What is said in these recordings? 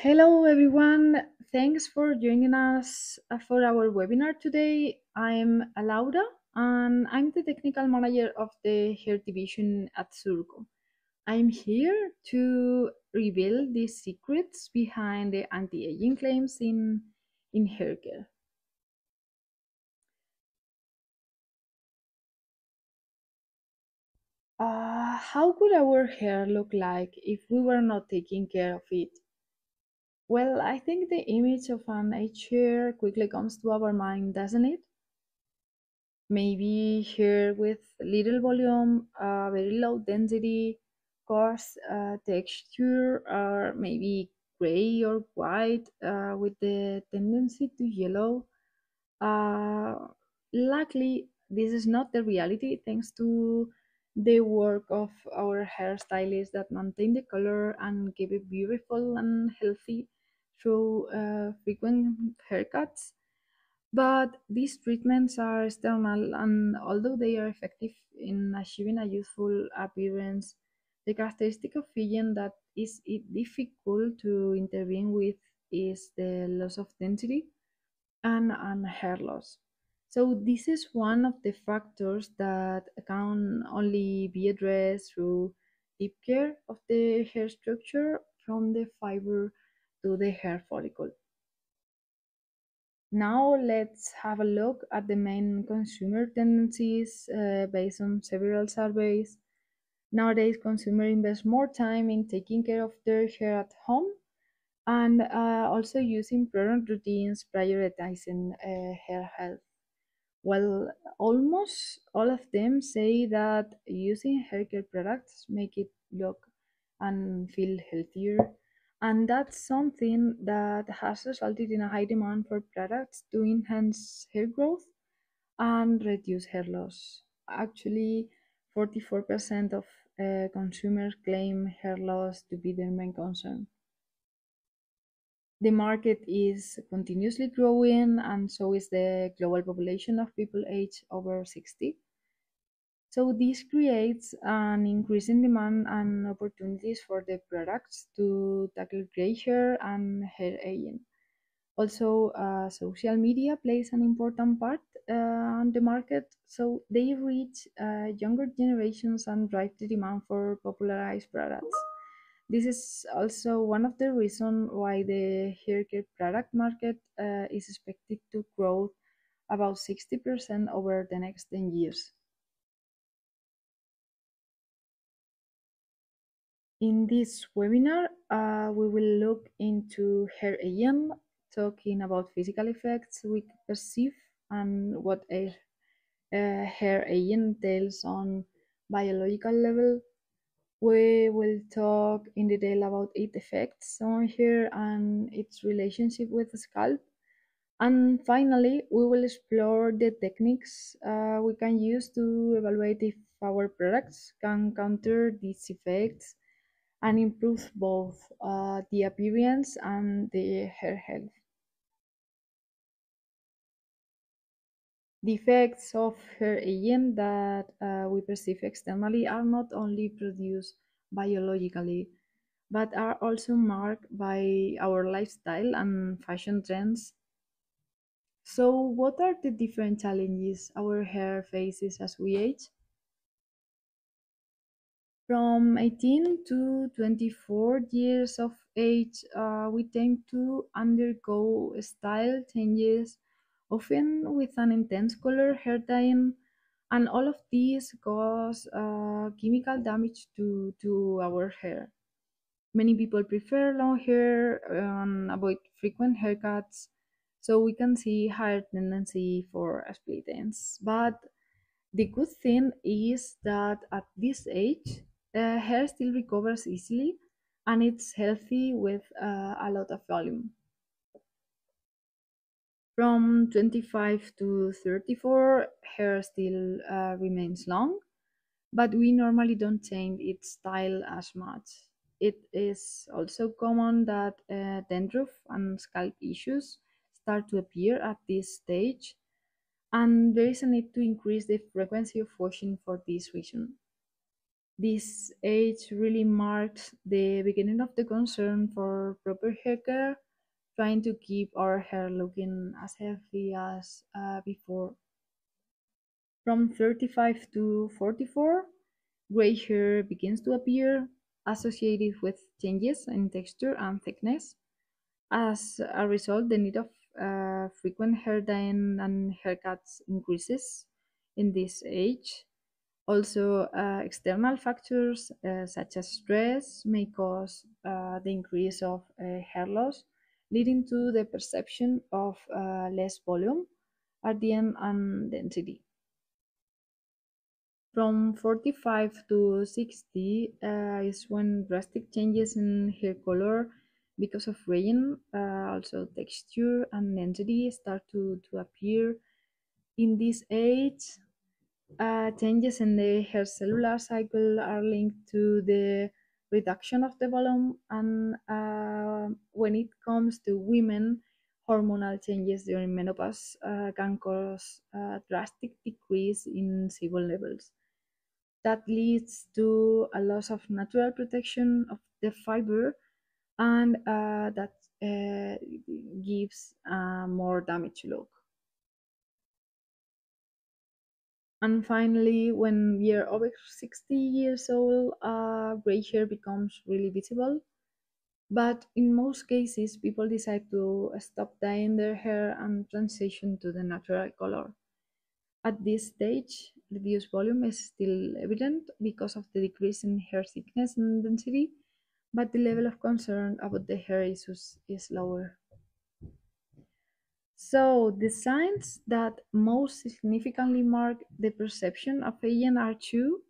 Hello, everyone. Thanks for joining us for our webinar today. I'm Laura, and I'm the technical manager of the hair division at Zurko. I'm here to reveal the secrets behind the anti-aging claims in hair care. How could our hair look like if we were not taking care of it? Well, I think the image of an aged hair quickly comes to our mind, doesn't it? Maybe hair with little volume, very low density, coarse texture, or maybe gray or white with the tendency to yellow. Uh, Luckily, this is not the reality thanks to the work of our hairstylists that maintain the color and keep it beautiful and healthy through frequent haircuts. But these treatments are external, and although they are effective in achieving a youthful appearance, the characteristic of aging that is it difficult to intervene with is the loss of density and hair loss. So this is one of the factors that can only be addressed through deep care of the hair structure from the fiber to the hair follicle. Now let's have a look at the main consumer tendencies based on several surveys. Nowadays, consumers invest more time in taking care of their hair at home and also using product routines prioritizing hair health. Well, almost all of them say that using hair care products make it look and feel healthier. And that's something that has resulted in a high demand for products to enhance hair growth and reduce hair loss. Actually, 44% of consumers claim hair loss to be their main concern. The market is continuously growing, and so is the global population of people aged over 60. So, this creates an increase in demand and opportunities for the products to tackle gray hair and hair aging. Also, social media plays an important part on the market, so they reach younger generations and drive the demand for popularized products. This is also one of the reasons why the hair care product market is expected to grow about 60% over the next 10 years. In this webinar, we will look into hair aging, talking about physical effects we perceive and what hair aging entails on biological level. We will talk in detail about its effects on hair and its relationship with the scalp. And finally, we will explore the techniques we can use to evaluate if our products can counter these effects and improve both the appearance and the hair health. The effects of hair aging that we perceive externally are not only produced biologically, but are also marked by our lifestyle and fashion trends. So, what are the different challenges our hair faces as we age? From 18 to 24 years of age, we tend to undergo style changes, often with an intense color hair dyeing, and all of these cause chemical damage to our hair. Many people prefer long hair and avoid frequent haircuts, so we can see higher tendency for split ends. But the good thing is that at this age, hair still recovers easily and it's healthy with a lot of volume. From 25 to 34, hair still remains long, but we normally don't change its style as much. It is also common that dandruff and scalp issues start to appear at this stage, and there is a need to increase the frequency of washing for this reason. This age really marks the beginning of the concern for proper hair care, trying to keep our hair looking as healthy as before. From 35 to 44, gray hair begins to appear, associated with changes in texture and thickness. As a result, the need of frequent hair dyeing and haircuts increases in this age. Also, external factors such as stress may cause the increase of hair loss, leading to the perception of less volume, RDM, and density. From 45 to 60 is when drastic changes in hair color because of graying, also texture and density start to appear. In this age, changes in the hair cellular cycle are linked to the reduction of the volume, and when it comes to women, hormonal changes during menopause can cause a drastic decrease in sebum levels. That leads to a loss of natural protection of the fiber, and that gives a more damaged look. And finally, when we are over 60 years old, gray hair becomes really visible. But in most cases, people decide to stop dyeing their hair and transition to the natural color. At this stage, reduced volume is still evident because of the decrease in hair thickness and density, but the level of concern about the hair issues is lower. So, the signs that most significantly mark the perception of aging are two: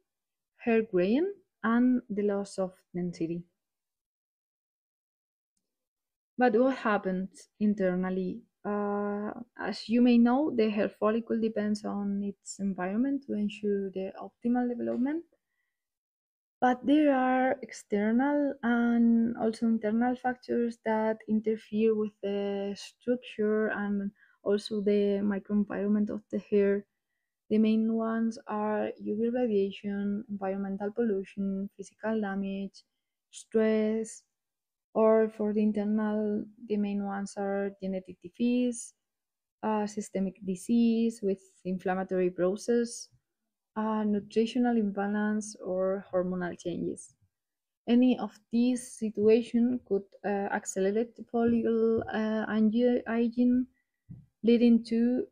hair graying and the loss of density. But what happens internally? As you may know, the hair follicle depends on its environment to ensure the optimal development. But there are external and also internal factors that interfere with the structure and also the microenvironment of the hair. The main ones are UV radiation, environmental pollution, physical damage, stress, or for the internal, the main ones are genetic disease, systemic disease with inflammatory process, nutritional imbalance, or hormonal changes. Any of these situations could accelerate the follicle aging, leading to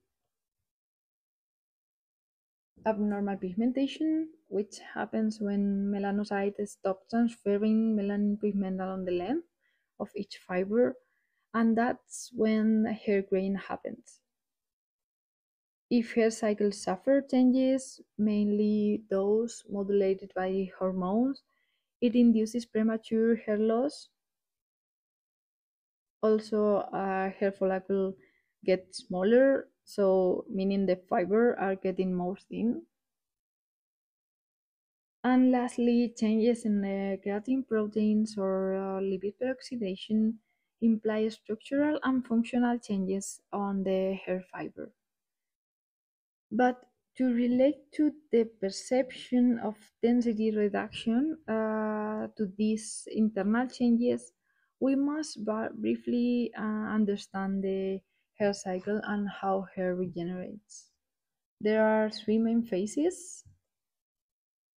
abnormal pigmentation, which happens when melanocytes stop transferring melanin pigment along the length of each fiber, and that's when hair graying happens. If hair cycles suffer changes, mainly those modulated by hormones, it induces premature hair loss. Also, hair follicle gets smaller, so meaning the fiber are getting more thin. And lastly, changes in the keratin proteins or lipid peroxidation imply structural and functional changes on the hair fiber. But to relate to the perception of density reduction to these internal changes, we must briefly understand the hair cycle and how hair regenerates. There are three main phases.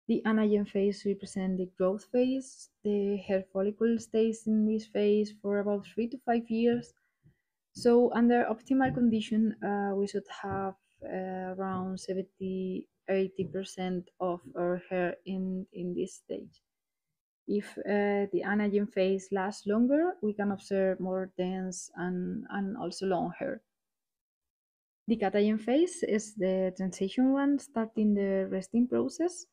The anagen phase represents the growth phase. The hair follicle stays in this phase for about 3 to 5 years. So under optimal condition, we should have around 70–80% of our hair in this stage. If the anagen phase lasts longer, we can observe more dense and also long hair. The catagen phase is the transition one, starting the resting process,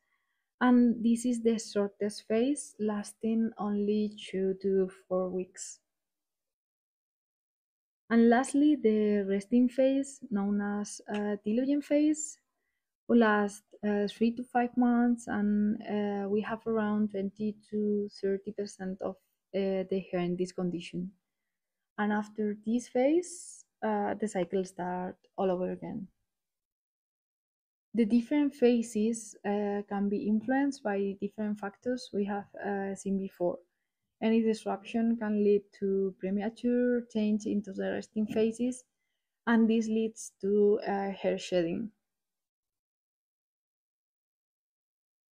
and this is the shortest phase, lasting only 2 to 4 weeks. And lastly, the resting phase, known as telogen phase, will last 3 to 5 months, and we have around 20–30% of the hair in this condition. And after this phase, the cycle starts all over again. The different phases can be influenced by different factors we have seen before. Any disruption can lead to premature change into the resting phases, and this leads to hair shedding.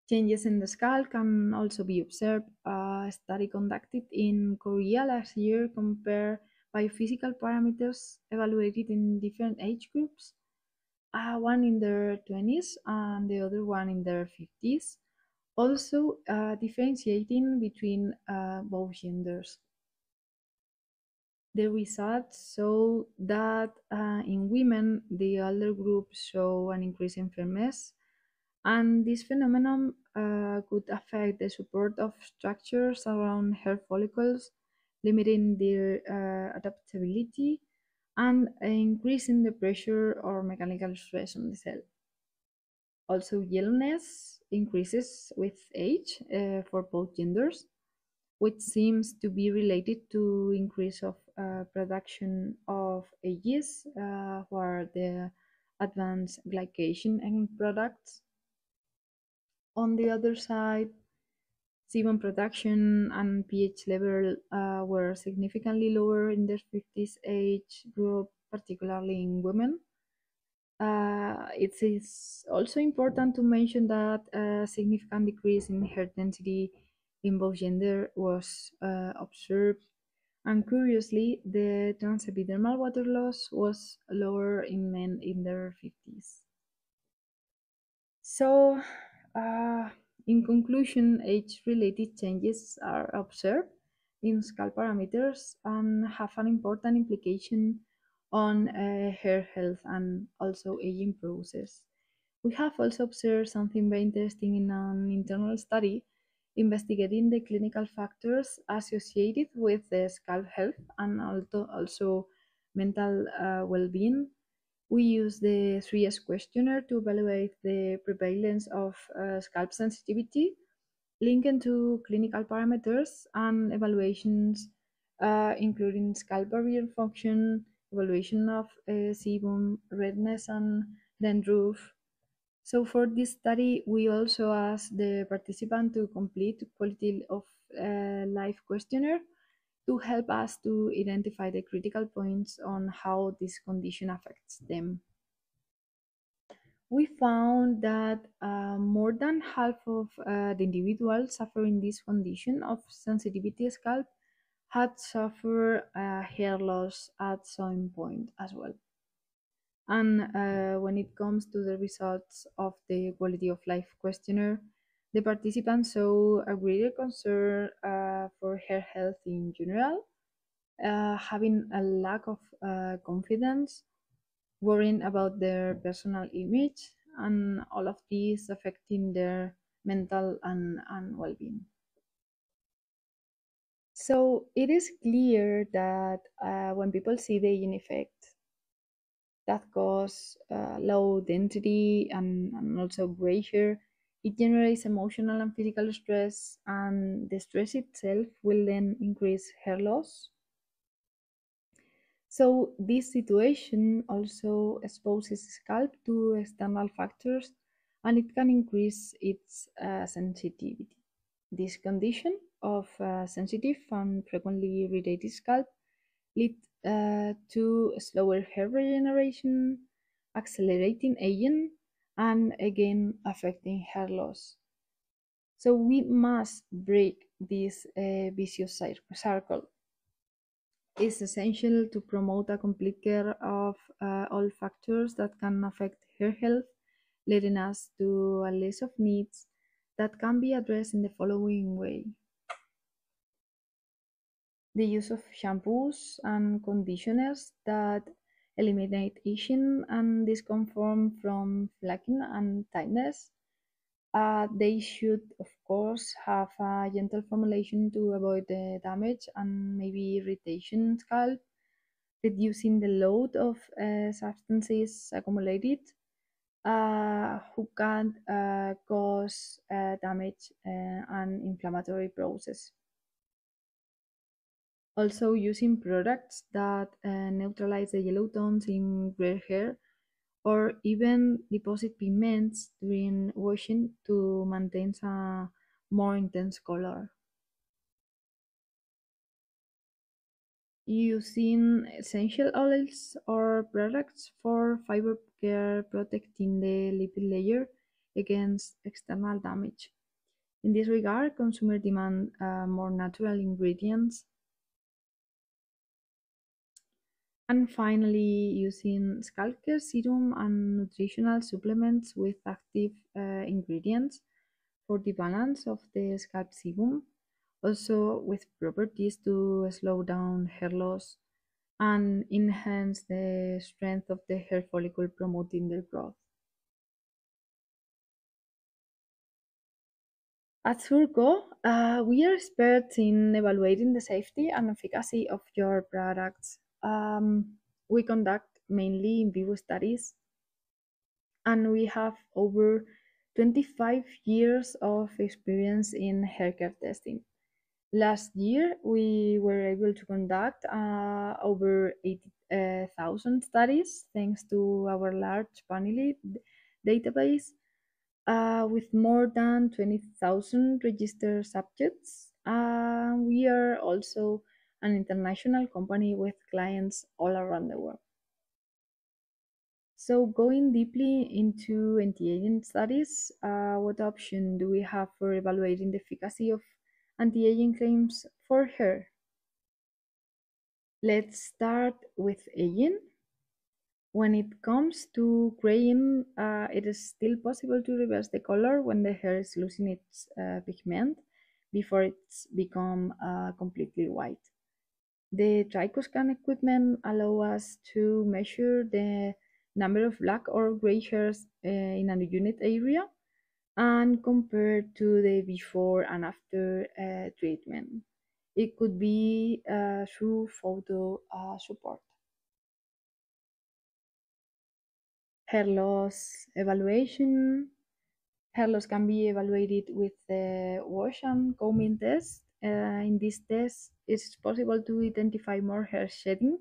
Changes in the scalp can also be observed. A study conducted in Korea last year compared biophysical parameters evaluated in different age groups, one in their 20s and the other one in their 50s, also differentiating between both genders. The results show that in women, the older group show an increase in firmness, and this phenomenon could affect the support of structures around hair follicles, limiting their adaptability and increasing the pressure or mechanical stress on the cell. Also, yellowness increases with age for both genders, which seems to be related to increase of production of AGs, where the advanced glycation end products. On the other side, sebum production and pH level were significantly lower in the 50s age group, particularly in women. It is also important to mention that a significant decrease in hair density in both gender was observed, and curiously, the transepidermal water loss was lower in men in their 50s. So, uh, in conclusion, age-related changes are observed in scalp parameters and have an important implication on hair health and also aging process. We have also observed something very interesting in an internal study investigating the clinical factors associated with the scalp health and also mental well-being. We use the 3S questionnaire to evaluate the prevalence of scalp sensitivity linked to clinical parameters and evaluations, including scalp barrier function, evaluation of sebum, redness, and dandruff. So for this study, we also asked the participant to complete quality of life questionnaire to help us to identify the critical points on how this condition affects them. We found that more than half of the individuals suffering this condition of sensitivity scalp had suffered hair loss at some point as well. And when it comes to the results of the quality of life questionnaire, the participants show a greater concern for hair health in general, having a lack of confidence, worrying about their personal image, and all of these affecting their mental and well-being. So it is clear that when people see the aging effect that cause low density and also gray hair, it generates emotional and physical stress, and the stress itself will then increase hair loss. So this situation also exposes scalp to external factors, and it can increase its sensitivity. This condition of sensitive and frequently irritated scalp lead to slower hair regeneration, accelerating aging, and again affecting hair loss. So we must break this vicious circle. It's essential to promote a complete care of all factors that can affect hair health, leading us to a list of needs that can be addressed in the following way. The use of shampoos and conditioners that eliminate itching and discomfort from flaking and tightness. They should, of course, have a gentle formulation to avoid the damage and maybe irritation scalp, reducing the load of substances accumulated who can cause damage and inflammatory process. Also, using products that neutralize the yellow tones in gray hair or even deposit pigments during washing to maintain a more intense color. Using essential oils or products for fiber care, protecting the lipid layer against external damage. In this regard, consumers demand more natural ingredients. And finally, using scalp care serum and nutritional supplements with active ingredients for the balance of the scalp sebum, also with properties to slow down hair loss and enhance the strength of the hair follicle, promoting their growth. At Zurko, we are experts in evaluating the safety and efficacy of your products. We conduct mainly in vivo studies, and we have over 25 years of experience in haircare testing. Last year, we were able to conduct over 80,000 studies thanks to our large panel database with more than 20,000 registered subjects. We are also an international company with clients all around the world. So, going deeply into anti-aging studies, what option do we have for evaluating the efficacy of anti-aging claims for hair? Let's start with aging. When it comes to graying, it is still possible to reverse the color when the hair is losing its pigment before it's become completely white. The trichoscan equipment allows us to measure the number of black or gray hairs in a unit area and compare to the before and after treatment. It could be through photo support. Hair loss evaluation. Hair loss can be evaluated with the wash and combing test. In this test, it's possible to identify more hair shedding,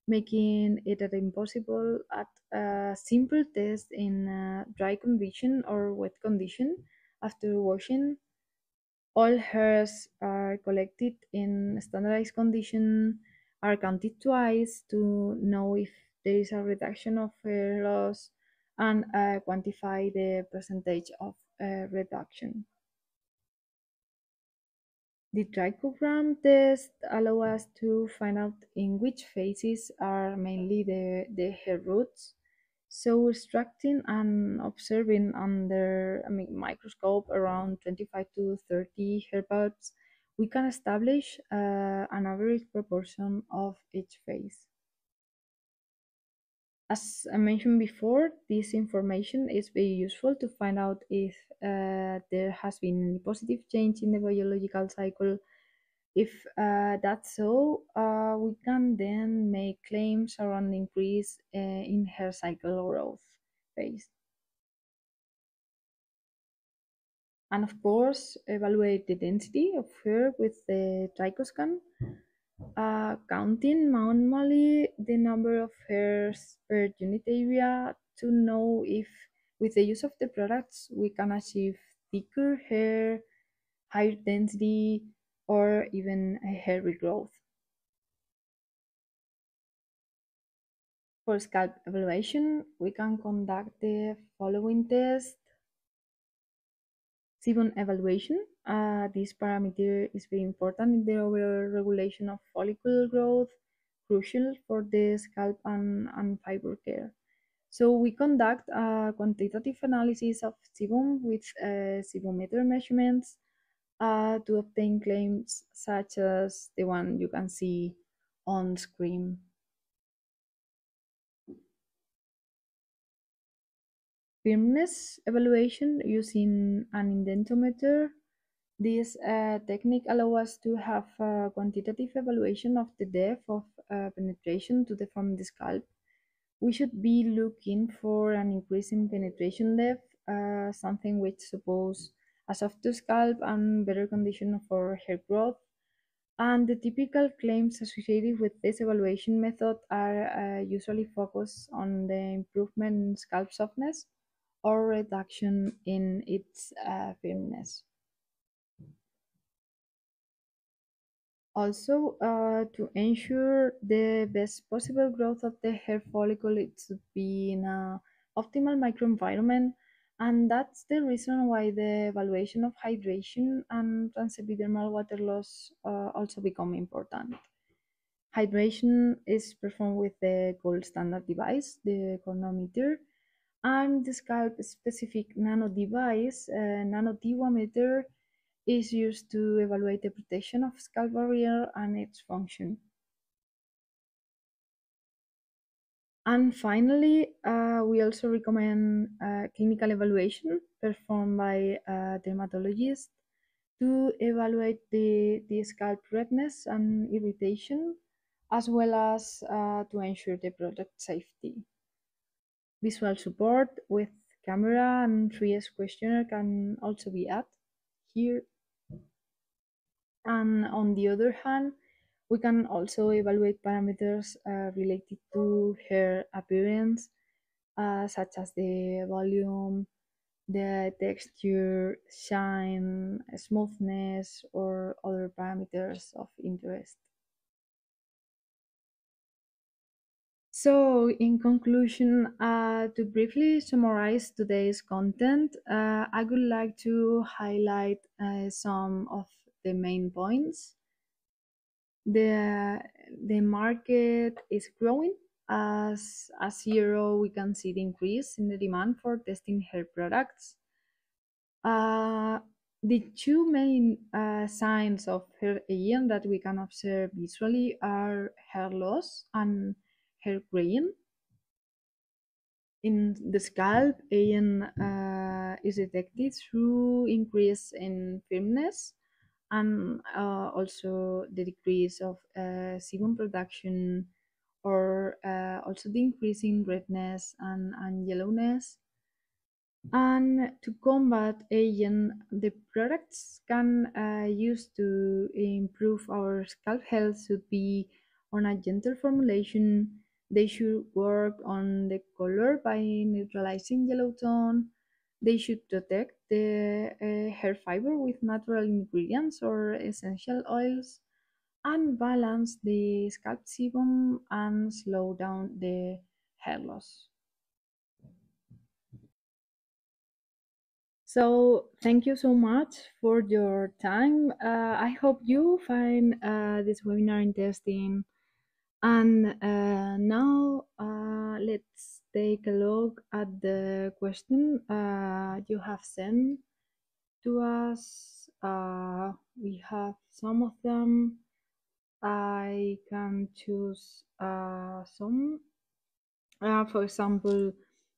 making it impossible at a simple test in dry condition or wet condition. After washing, all hairs are collected in standardized condition, are counted twice to know if there is a reduction of hair loss and quantify the percentage of reduction. The trichogram test allows us to find out in which phases are mainly the hair roots. So extracting and observing under a microscope around 25 to 30 hair bulbs, we can establish an average proportion of each phase. As I mentioned before, this information is very useful to find out if there has been any positive change in the biological cycle. If that's so, we can then make claims around the increase in hair cycle growth phase. And of course, evaluate the density of hair with the trichoscan, counting manually the number of hairs per unit area to know if, with the use of the products, we can achieve thicker hair, higher density, or even a hair regrowth. For scalp evaluation, we can conduct the following test. Sebum evaluation. This parameter is very important in the overall regulation of follicle growth, crucial for the scalp and fiber care. So we conduct a quantitative analysis of sebum with sebumeter measurements to obtain claims such as the one you can see on screen. Firmness evaluation using an indentometer. This technique allows us to have a quantitative evaluation of the depth of penetration to deform the scalp. We should be looking for an increase in penetration depth, something which suppose a softer scalp and better condition for hair growth. And the typical claims associated with this evaluation method are usually focused on the improvement in scalp softness or reduction in its firmness. Also, to ensure the best possible growth of the hair follicle, it should be in an optimal microenvironment, and that's the reason why the evaluation of hydration and transepidermal water loss also become important. Hydration is performed with the gold standard device, the chronometer, and the scalp specific nano device, nano meter, is used to evaluate the protection of scalp barrier and its function. And finally, we also recommend clinical evaluation performed by dermatologists to evaluate the scalp redness and irritation, as well as to ensure the product safety. Visual support with camera and 3S questionnaire can also be added here. And on the other hand, we can also evaluate parameters related to hair appearance, such as the volume, the texture, shine, smoothness, or other parameters of interest. So, in conclusion, to briefly summarize today's content, I would like to highlight some of the main points. The market is growing. As year we can see the increase in the demand for testing hair products. The two main signs of hair aging that we can observe visually are hair loss and hair graying. In the scalp, aging is detected through increase in firmness and also the decrease of sebum production, or also the increase in redness and yellowness. And to combat aging, the products can use to improve our scalp health should be on a gentle formulation. They should work on the color by neutralizing yellow tone. They should protect the hair fiber with natural ingredients or essential oils, and balance the scalp sebum and slow down the hair loss. So thank you so much for your time. I hope you find this webinar interesting. And now let's take a look at the question you have sent to us. We have some of them. I can choose some. For example,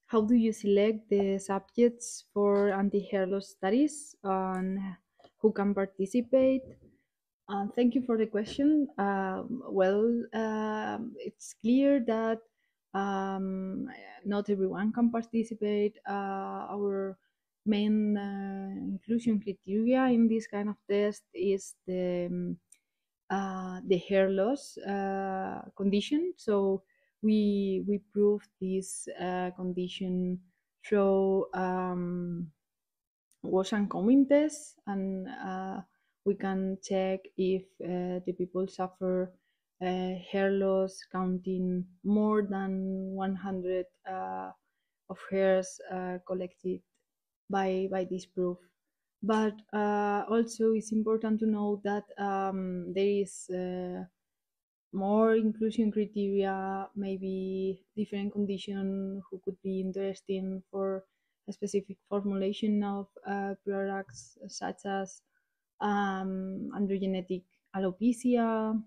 how do you select the subjects for anti-hair loss studies and who can participate? Thank you for the question. It's clear that um, not everyone can participate. Our main inclusion criteria in this kind of test is the hair loss condition. So we prove this condition through 𝗺 and 𝗁 test, and we can check if the people suffer hair loss counting more than 100 of hairs collected by this proof. But also it's important to know that there is more inclusion criteria, maybe different condition who could be interesting for a specific formulation of products, such as androgenetic alopecia,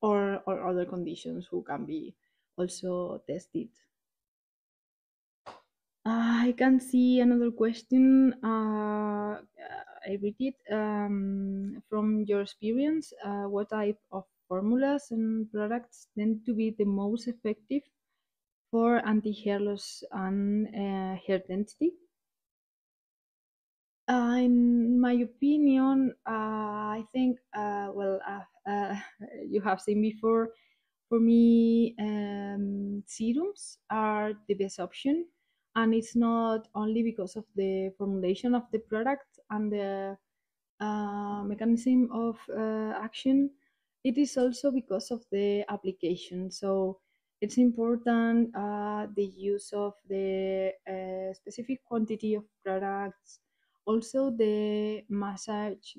or other conditions who can be also tested. I can see another question. I read it. From your experience, what type of formulas and products tend to be the most effective for anti-hair loss and hair density? In my opinion, I think, you have seen before, for me, serums are the best option. And it's not only because of the formulation of the product and the mechanism of action, it is also because of the application. So it's important the use of the specific quantity of products, also the message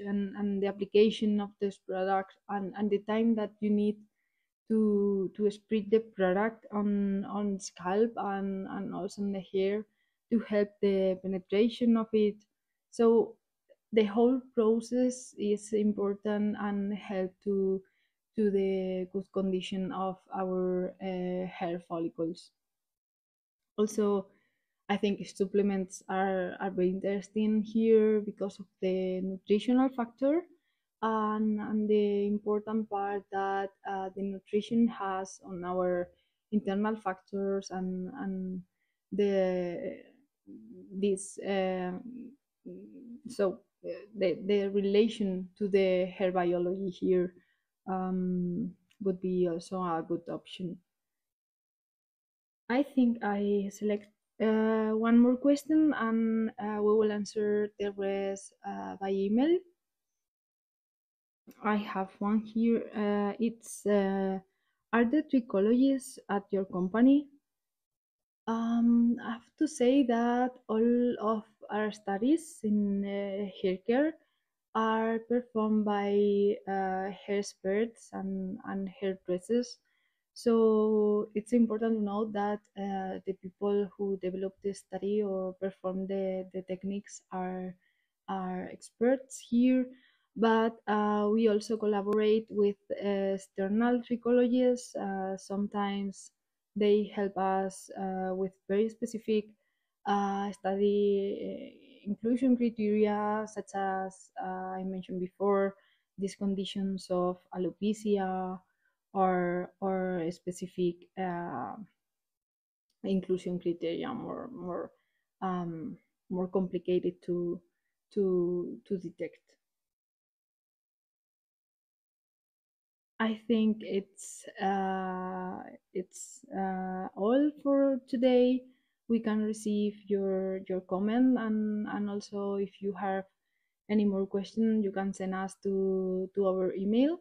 and the application of this product, and the time that you need to spread the product on scalp and also on the hair to help the penetration of it. So the whole process is important and help to the good condition of our hair follicles. Also, I think supplements are very interesting here because of the nutritional factor, and the important part that the nutrition has on our internal factors, and the this so the relation to the hair biology here would be also a good option. I think I select one more question, and we will answer the rest by email. I have one here. It's are the trichologists at your company? I have to say that all of our studies in haircare are performed by hair experts and hairdressers. So it's important to note that the people who develop this study or perform the techniques are experts here, but we also collaborate with external trichologists. Sometimes they help us with very specific study inclusion criteria, such as I mentioned before, these conditions of alopecia or a specific inclusion criteria um, more complicated to detect. I think it's all for today. We can receive your comment, and also if you have any more questions, you can send us to our email,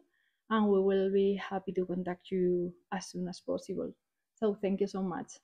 and we will be happy to contact you as soon as possible. So thank you so much.